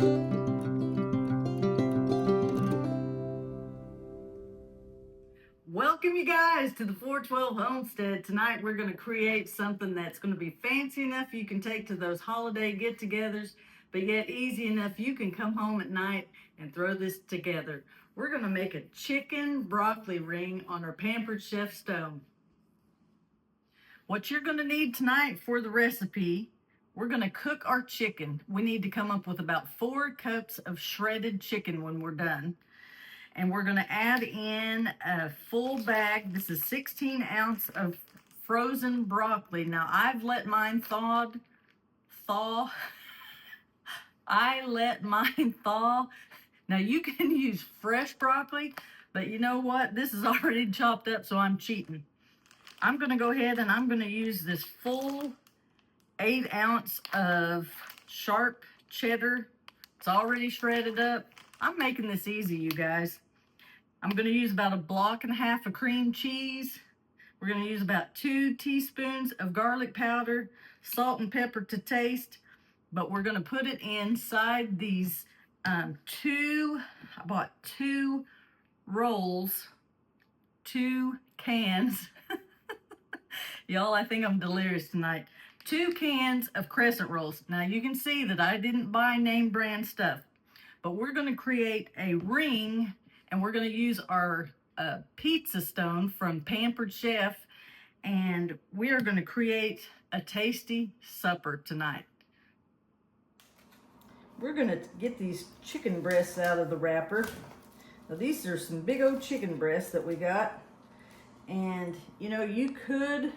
Welcome you guys to the 412 Homestead. Tonight we're going to create something that's going to be fancy enough you can take to those holiday get-togethers, but yet easy enough you can come home at night and throw this together. We're going to make a chicken broccoli ring on our Pampered Chef stove. What you're going to need tonight for the recipe, we're going to cook our chicken. We need to come up with about 4 cups of shredded chicken when we're done. And we're going to add in a full bag. This is 16 ounce of frozen broccoli. Now I've let mine thaw. I let mine thaw. Now you can use fresh broccoli, but you know what? This is already chopped up, so I'm cheating. I'm going to go ahead and I'm going to use this full 8 ounce of sharp cheddar. It's already shredded up. I'm making this easy, you guys. I'm going to use about 1.5 blocks of cream cheese. We're going to use about 2 teaspoons of garlic powder, salt and pepper to taste. But we're going to put it inside these I bought 2 rolls, 2 cans. Y'all, I think I'm delirious tonight. 2 cans of Crescent rolls. Now you can see that I didn't buy name brand stuff, but we're going to create a ring, and we're going to use our pizza stone from Pampered Chef, and we are going to create a tasty supper tonight. We're going to get these chicken breasts out of the wrapper. Now these are some big old chicken breasts that we got, and you know, you could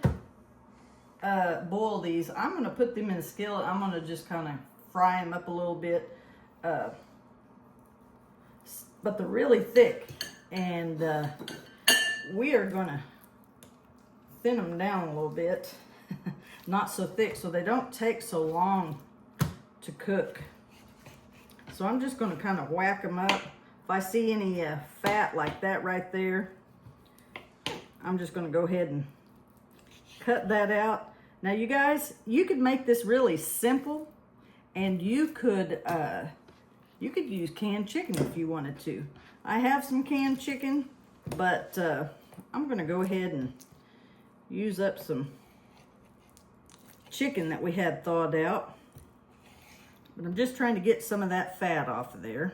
boil these. I'm going to put them in a skillet. I'm going to just kind of fry them up a little bit. But they're really thick, and we are going to thin them down a little bit. Not so thick, so they don't take so long to cook. So I'm just going to kind of whack them up. If I see any fat like that right there, I'm just going to go ahead and cut that out. Now you guys, you could make this really simple, and you could use canned chicken if you wanted to. I have some canned chicken, but I'm going to go ahead and use up some chicken that we had thawed out. But I'm just trying to get some of that fat off of there.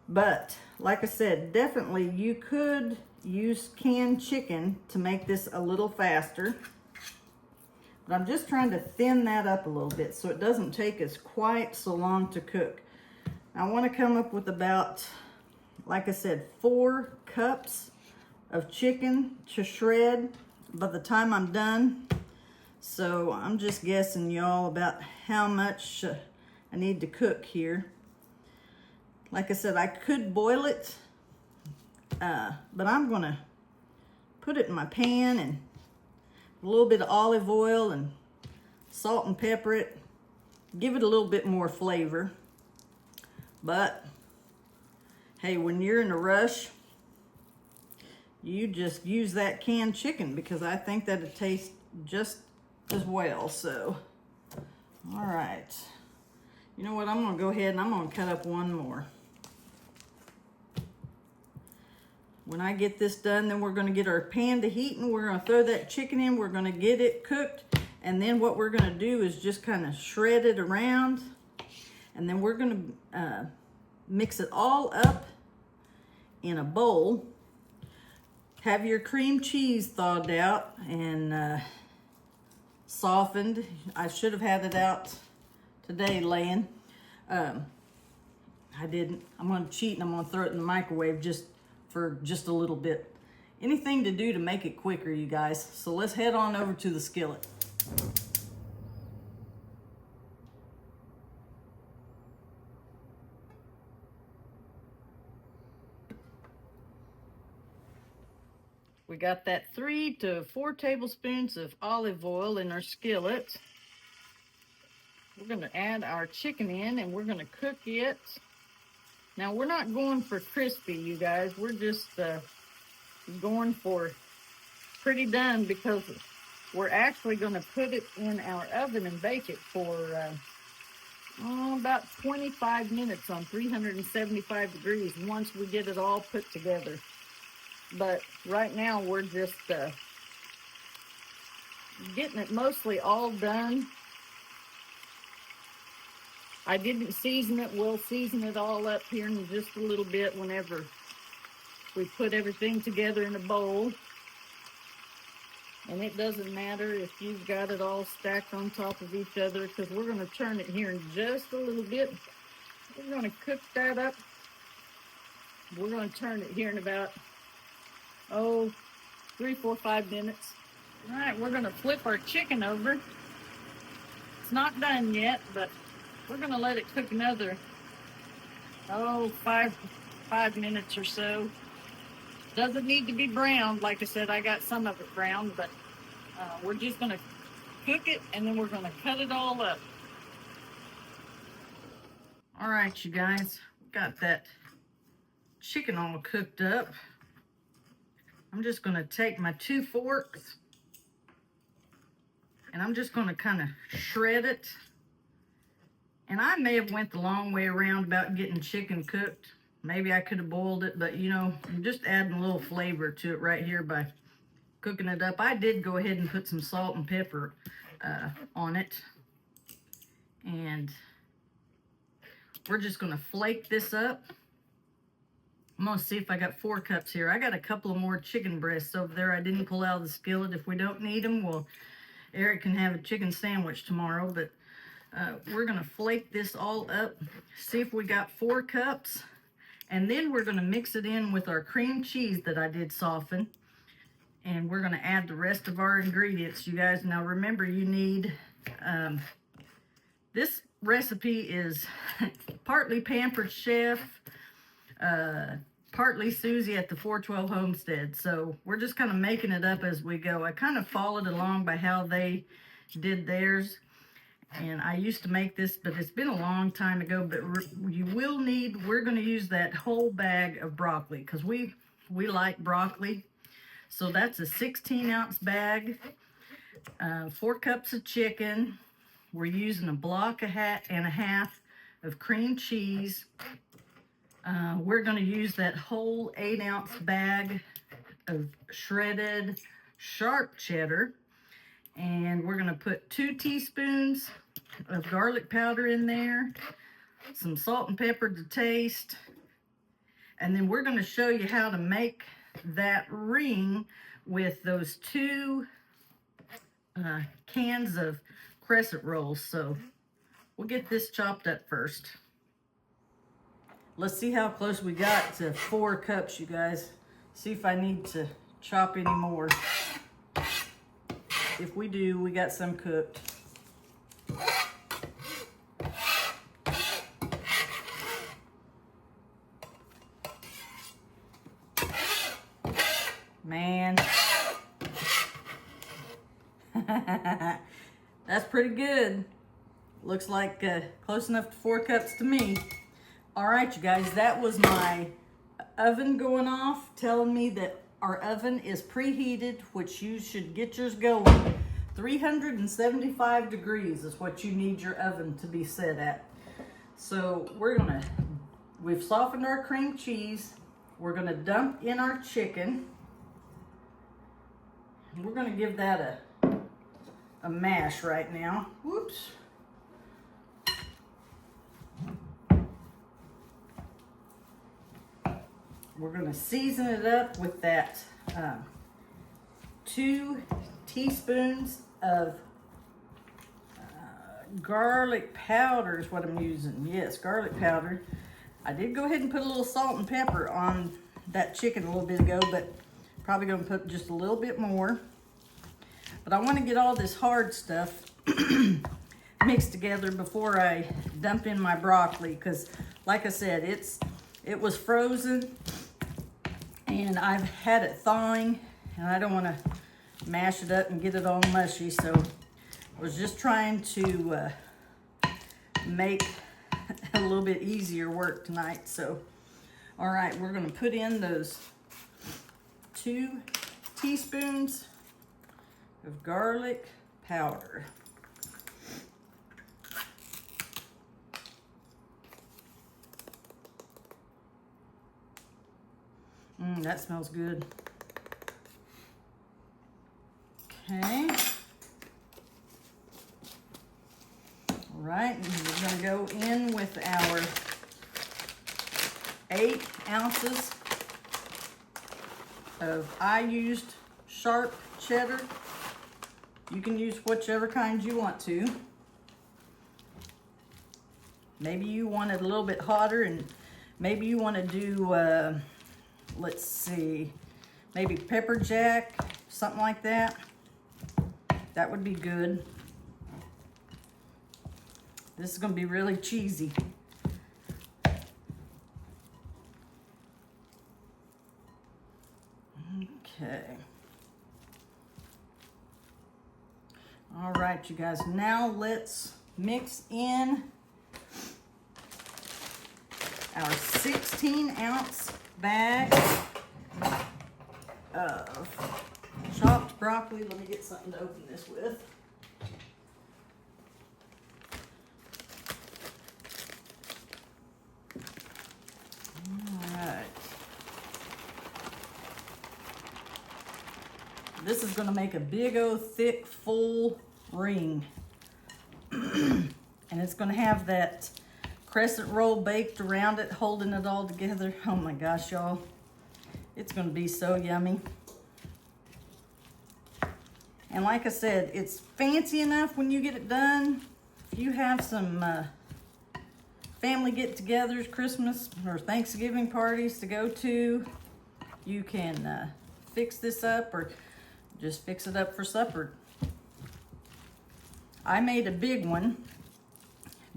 But like I said, definitely you could use canned chicken to make this a little faster. But I'm just trying to thin that up a little bit so it doesn't take us quite so long to cook. I want to come up with about, like I said, 4 cups of chicken to shred by the time I'm done. So I'm just guessing, y'all, about how much I need to cook here. Like I said, I could boil it, but I'm going to put it in my pan and a little bit of olive oil and salt and pepper it. Give it a little bit more flavor. But hey, when you're in a rush, you just use that canned chicken, because I think that it tastes just as well. So, all right. You know what? I'm going to go ahead and I'm going to cut up one more. When I get this done, then we're going to get our pan to heat, and we're going to throw that chicken in. We're going to get it cooked, and then what we're going to do is just kind of shred it around, and then we're going to mix it all up in a bowl. Have your cream cheese thawed out and softened. I should have had it out today laying. I didn't. I'm going to cheat, and I'm going to throw it in the microwave for just a little bit. Anything to do to make it quicker, you guys. So let's head on over to the skillet. We got that 3 to 4 tablespoons of olive oil in our skillet. We're going to add our chicken in, and we're going to cook it. Now, we're not going for crispy, you guys. We're just going for pretty done, because we're actually going to put it in our oven and bake it for about 25 minutes on 375 degrees once we get it all put together. But right now we're just getting it mostly all done. I didn't season it. We'll season it all up here in just a little bit whenever we put everything together in a bowl. And it doesn't matter if you've got it all stacked on top of each other, because we're going to turn it here in just a little bit. We're going to cook that up. We're going to turn it here in about, 3, 4, 5 minutes. All right, we're going to flip our chicken over. It's not done yet, but we're going to let it cook another, 5 minutes or so. Doesn't need to be browned. Like I said, I got some of it browned, but we're just going to cook it, and then we're going to cut it all up. All right, you guys, got that chicken all cooked up. I'm just going to take my 2 forks, and I'm just going to kind of shred it. And I may have went the long way around about getting chicken cooked. Maybe I could have boiled it, but you know, I'm just adding a little flavor to it right here by cooking it up. I did go ahead and put some salt and pepper on it. And we're just going to flake this up. I'm going to see if I got 4 cups here. I got a couple of more chicken breasts over there. I didn't pull out of the skillet. If we don't need them, well, Eric can have a chicken sandwich tomorrow. But we're going to flake this all up. See if we got 4 cups. And then we're going to mix it in with our cream cheese that I did soften. And we're going to add the rest of our ingredients, you guys. Now remember, you need, this recipe is partly Pampered Chef, partly Susie at the 412 Homestead. So we're just kind of making it up as we go. I kind of followed along by how they did theirs. And I used to make this, but it's been a long time ago. But you will need, we're going to use that whole bag of broccoli because we like broccoli. So that's a 16-ounce bag, 4 cups of chicken. We're using a block and a half of cream cheese. We're going to use that whole 8-ounce bag of shredded sharp cheddar. And we're going to put 2 teaspoons of garlic powder in there, some salt and pepper to taste. And then we're going to show you how to make that ring with those 2 cans of Crescent rolls. So we'll get this chopped up first. Let's see how close we got to 4 cups, you guys. See if I need to chop any more. If we do, we got some cooked. Man. That's pretty good. Looks like close enough to 4 cups to me. All right, you guys, that was my oven going off, telling me that our oven is preheated, which you should get yours going. 375 degrees is what you need your oven to be set at. So we've softened our cream cheese. We're gonna dump in our chicken. We're gonna give that a mash right now. Whoops. We're gonna season it up with that 2 teaspoons of garlic powder is what I'm using. Yes, garlic powder. I did go ahead and put a little salt and pepper on that chicken a little bit ago, but probably gonna put just a little bit more. But I want to get all this hard stuff mixed together before I dump in my broccoli, because like I said, it was frozen and I've had it thawing, and I don't want to mash it up and get it all mushy. So I was just trying to make a little bit easier work tonight. So all right, we're going to put in those 2 teaspoons of garlic powder. That smells good. Okay. All right, and we're gonna go in with our 8 ounces of, I used sharp cheddar. You can use whichever kind you want to. Maybe you want it a little bit hotter, and maybe you want to do, let's see, maybe pepper jack, something like that. That would be good. This is going to be really cheesy. Okay. All right, you guys, now let's mix in our 16-ounce bag of chopped broccoli. Let me get something to open this with. All right. This is going to make a big old thick full ring. And it's going to have that crescent roll baked around it, holding it all together. Oh my gosh, y'all. It's going to be so yummy. And like I said, it's fancy enough when you get it done. If you have some family get-togethers, Christmas or Thanksgiving parties to go to, you can fix this up or just fix it up for supper. I made a big one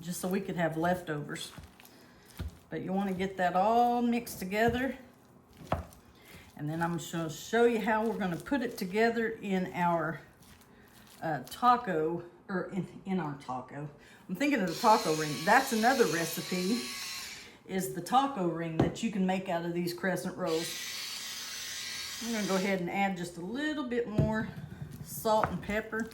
just so we could have leftovers. But you want to get that all mixed together. And then I'm going to show you how we're going to put it together in our taco, or in our taco. I'm thinking of the taco ring. That's another recipe, is the taco ring that you can make out of these crescent rolls. I'm going to go ahead and add just a little bit more salt and pepper.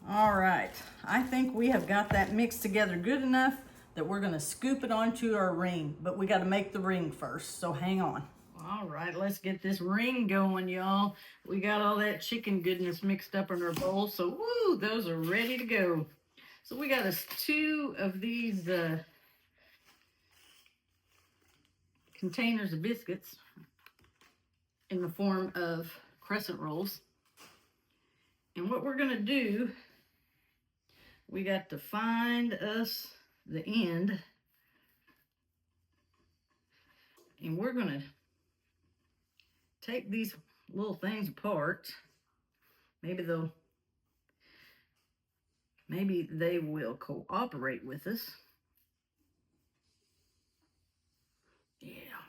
All right, I think we have got that mixed together good enough that we're gonna scoop it onto our ring, but we gotta make the ring first, so hang on. All right, let's get this ring going, y'all. We got all that chicken goodness mixed up in our bowl, so woo, those are ready to go. So we got us 2 of these containers of biscuits in the form of crescent rolls. And what we're gonna do, we got to find us the end, and we're gonna take these little things apart. Maybe they will cooperate with us. Yeah.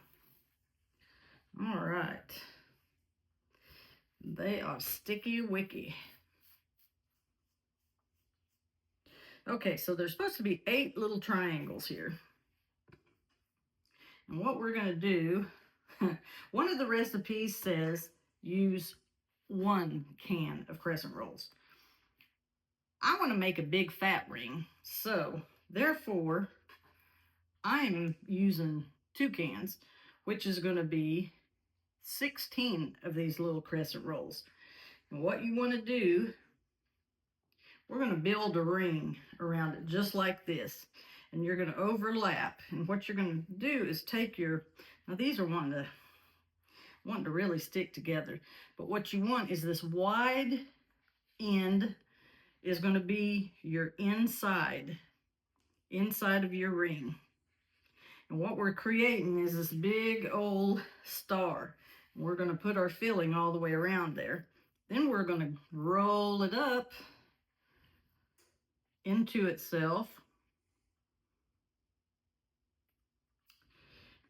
All right. They are sticky wicky. Okay, so there's supposed to be 8 little triangles here. And what we're going to do, one of the recipes says use 1 can of crescent rolls. I want to make a big fat ring, so therefore I'm using 2 cans, which is going to be 16 of these little crescent rolls. And what you want to do, we're going to build a ring around it just like this, and you're going to overlap. And what you're going to do is take your, now these are wanting to really stick together, but what you want is this wide end is going to be your inside of your ring. And what we're creating is this big old star. We're going to put our filling all the way around there. Then we're going to roll it up into itself.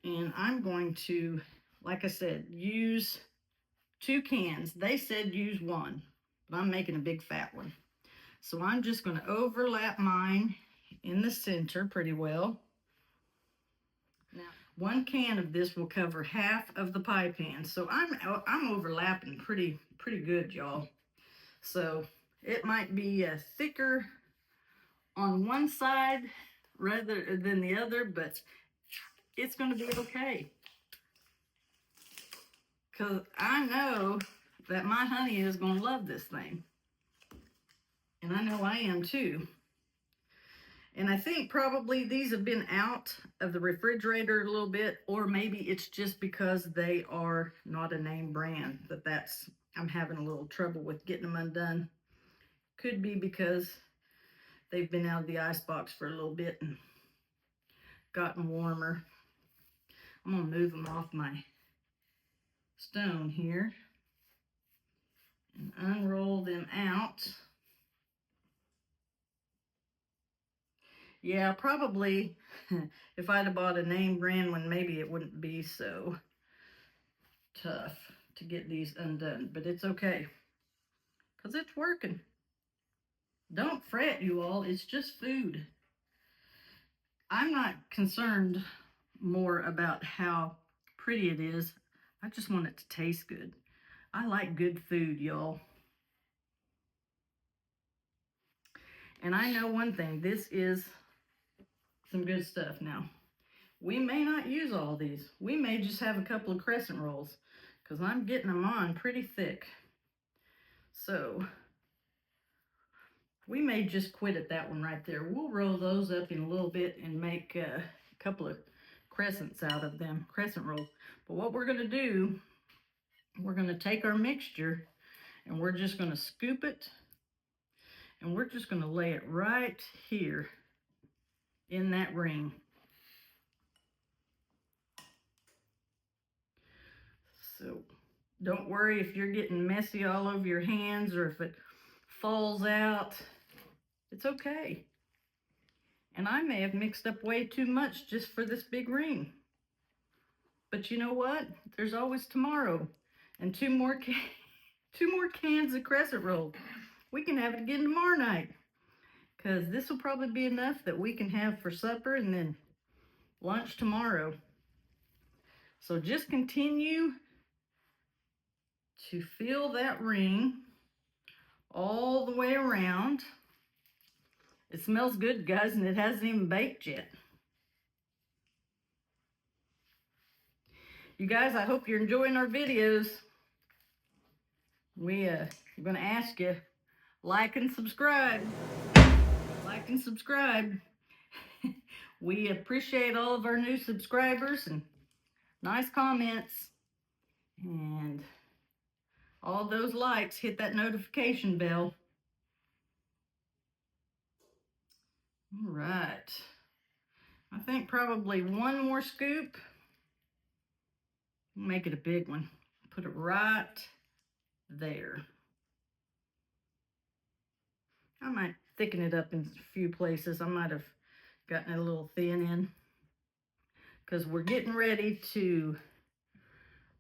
And I'm going to, like I said, use 2 cans. They said use 1, but I'm making a big fat one. So I'm just going to overlap mine in the center pretty well. Now, 1 can of this will cover half of the pie pan. So I'm overlapping pretty good, y'all. So it might be thicker on one side rather than the other, but it's going to be okay. Because I know that my honey is going to love this thing. And I know I am too. And I think probably these have been out of the refrigerator a little bit, or maybe it's just because they are not a name brand that's I'm having a little trouble with getting them undone. Could be because they've been out of the icebox for a little bit and gotten warmer. I'm gonna move them off my stone here and unroll them out. Yeah, probably if I'd have bought a name brand one, maybe it wouldn't be so tough to get these undone, but it's okay because it's working. Don't fret, you all, it's just food. I'm not concerned more about how pretty it is. I just want it to taste good. I like good food, y'all. And I know one thing, this is some good stuff. Now, we may not use all these. We may just have a couple of crescent rolls because I'm getting them on pretty thick. So we may just quit at that one right there. We'll roll those up in a little bit and make a couple of crescents out of them, crescent rolls. But what we're going to do, we're going to take our mixture and we're just going to scoop it and we're just going to lay it right here in that ring. So don't worry if you're getting messy all over your hands or if it falls out. It's okay. And I may have mixed up way too much just for this big ring. But you know what? There's always tomorrow. And two more cans of crescent roll. We can have it again tomorrow night. Because this will probably be enough that we can have for supper and then lunch tomorrow. So just continue to fill that ring all the way around. It smells good, guys, and it hasn't even baked yet. You guys, I hope you're enjoying our videos. We're going to ask you, like and subscribe. Like and subscribe. We appreciate all of our new subscribers and nice comments. And all those likes, hit that notification bell. All right. I think probably one more scoop. Make it a big one. Put it right there. I might thicken it up in a few places. I might have gotten it a little thin in because we're getting ready to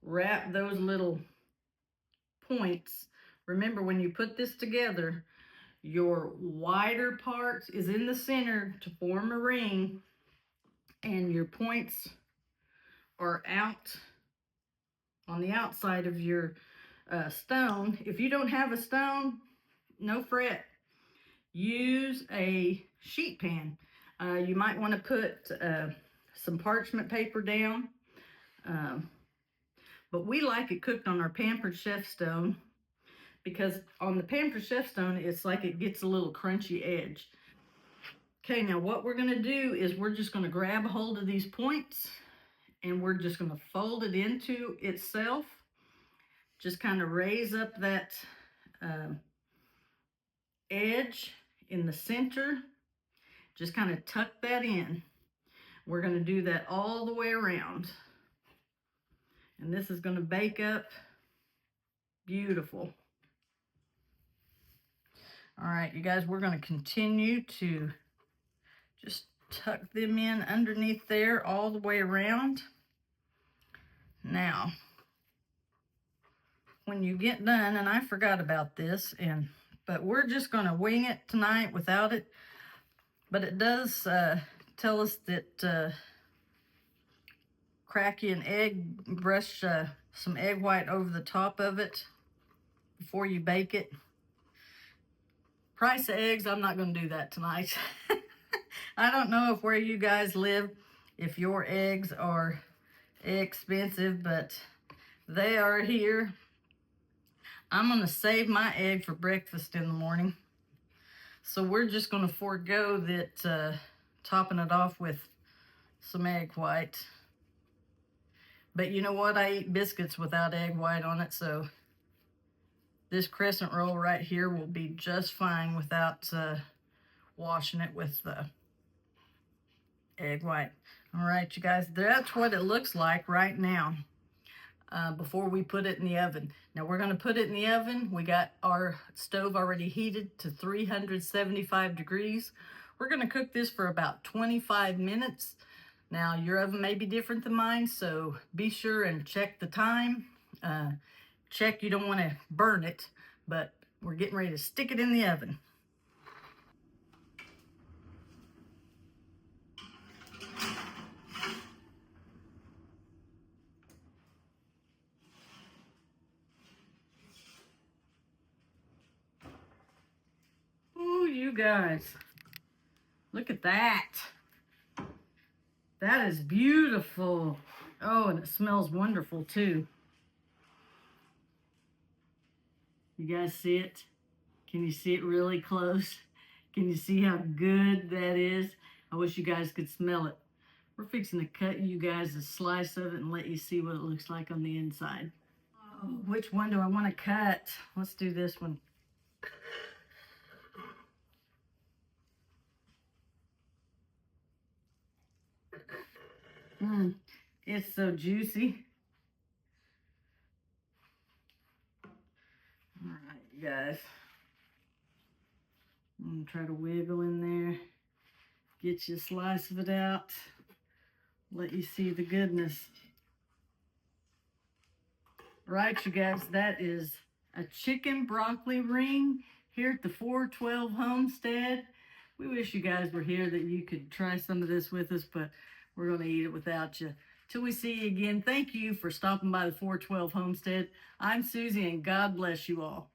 wrap those little points. Remember, when you put this together, your wider part is in the center to form a ring and your points are out on the outside of your stone. If you don't have a stone, no fret. Use a sheet pan. You might want to put some parchment paper down. But we like it cooked on our Pampered Chef stone because on the Pampered Chef stone, it's like it gets a little crunchy edge. Okay, now what we're going to do is we're just going to grab a hold of these points and we're just going to fold it into itself. Just kind of raise up that edge in the center. Just kind of tuck that in. We're going to do that all the way around. And this is going to bake up beautiful. All right, you guys, we're going to continue to just tuck them in underneath there all the way around. Now, when you get done, and I forgot about this, but we're just going to wing it tonight without it. But it does tell us that crack you an egg, brush some egg white over the top of it before you bake it. Price of eggs, I'm not going to do that tonight. I don't know if where you guys live, if your eggs are expensive, but they are here. I'm gonna save my egg for breakfast in the morning. So we're just gonna forego that topping it off with some egg white. But you know what? I eat biscuits without egg white on it, so this crescent roll right here will be just fine without washing it with the egg white. All right, you guys, that's what it looks like right now before we put it in the oven. Now we're gonna put it in the oven. We got our stove already heated to 375 degrees. We're gonna cook this for about 25 minutes. Now your oven may be different than mine, so be sure and check the time. Check you don't wanna burn it, but we're getting ready to stick it in the oven. Ooh, you guys, look at that. That is beautiful. Oh, and it smells wonderful too. You guys see it? Can you see it really close? Can you see how good that is? I wish you guys could smell it. We're fixing to cut you guys a slice of it and let you see what it looks like on the inside. Oh, which one do I want to cut? Let's do this one. It's so juicy. All right, you guys. I'm gonna try to wiggle in there, get you a slice of it out, let you see the goodness. Right, you guys, that is a chicken broccoli ring here at the 412 Homestead. We wish you guys were here that you could try some of this with us, but we're going to eat it without you. Till we see you again, thank you for stopping by the 412 Homestead. I'm Susie, and God bless you all.